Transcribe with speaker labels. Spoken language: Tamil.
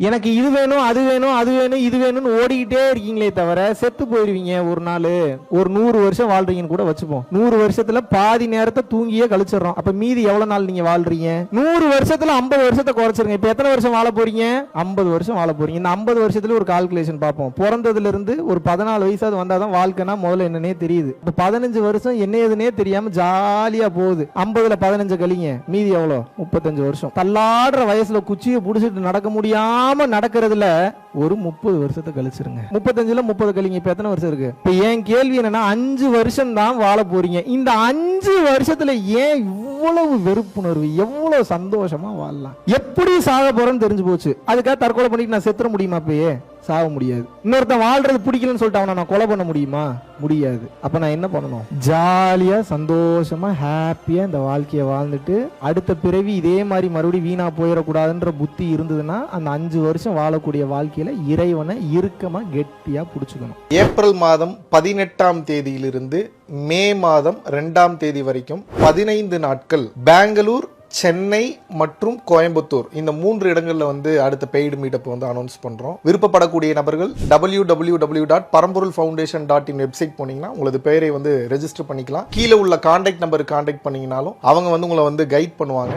Speaker 1: எனக்கு இது வேணும் அது வேணும் அது வேணும் இது வேணும்னு ஓடிக்கிட்டே இருக்கீங்களே தவிர செத்து போயிருவீங்க ஒரு நாள். ஒரு 100 வருஷம் வாழ்றீங்கன்னு கூட வச்சுப்போம். 100 வருஷத்துல பாதி நேரத்தை தூங்கியே கழிச்சிடறோம். அப்ப மீதி எவ்வளவு நாள் நீங்க வாழ்றீங்க? 100 வருஷத்துல 50 வருஷத்தை குறைச்சிருங்க. இப்ப எத்தனை வருஷம் வாழ போறீங்க? 50 வருஷம் வாழ போறீங்க. இந்த 50 வருஷத்துல ஒரு கால்குலேஷன் பார்ப்போம். பிறந்ததுல இருந்து ஒரு 14 வயசாவது வந்தாதான் வாழ்க்கைனா முதல்ல என்னன்னே தெரியுது. இப்ப 15 வருஷம் என்ன ஏதுன்னே தெரியாம ஜாலியா போகுது. 50ல 15 கழிங்க, மீதி எவ்வளோ? 35 வருஷம். தள்ளாடுற வயசுல குச்சியை புடிச்சிட்டு நடக்க முடியாம நடக்கிறதுல ஒரு 30 வருஷத்தை கழிச்சிருங்க. 35ல 30 கழிங்க. இப்ப எத்தனை வருஷம் இருக்கு? இப்ப என் கேள்வி என்னன்னா, 5 வருஷம் தான் வாழ போறீங்க. இந்த 5 வருஷத்துல ஏன் இவ்வளவு வெறுப்புணர்வு? எவ்வளவு சந்தோஷமா வாழலாம்? எப்படி சாக போறேன்னு தெரிஞ்சு போச்சு. அதுக்காக தற்கொலை பண்ணிட்டு நான் செத்துற முடியுமா? அப்பயே சாக முடியாது. இன்னொருத்தன் வாழ்றது பிடிக்கலன்னு சொல்லிட்டு அவனை நான் கொலை பண்ண முடியுமா? முடியாது. அப்ப நான் என்ன பண்ணணும்? ஜாலியா சந்தோஷமா ஹாப்பியா இந்த வாழ்க்கையை வாழ்ந்துட்டு அடுத்த பிறவி இதே மாதிரி மறுபடியும் வீணா போயிடக்கூடாதுன்ற புத்தி இருந்ததுன்னா அந்த 5 வருஷம் வாழக்கூடிய வாழ்க்கையில இறைவனை இறுக்கமா கெட்டியா புடிச்சுக்கணும்.
Speaker 2: ஏப்ரல் மாதம் 18ஆம் தேதியிலிருந்து மே மாதம் 2ஆம் தேதி வரைக்கும் 15 நாட்கள் பெங்களூர், சென்னை மற்றும் கோயம்புத்தூர் இந்த 3 இடங்கள்ல அடுத்த பெய்டு மீட்டப் அனௌன்ஸ் பண்றோம். விருப்பப்படக்கூடிய நபர்கள் www.paramporulfoundation.in வெப்சைட் போனீங்கன்னா உங்களது பெயரை ரெஜிஸ்டர் பண்ணிக்கலாம். கீழே உள்ள கான்டாக்ட் நம்பருக்கு கான்டாக்ட் பண்ணீங்கனாலும் அவங்க உங்களை கைட் பண்ணுவாங்க.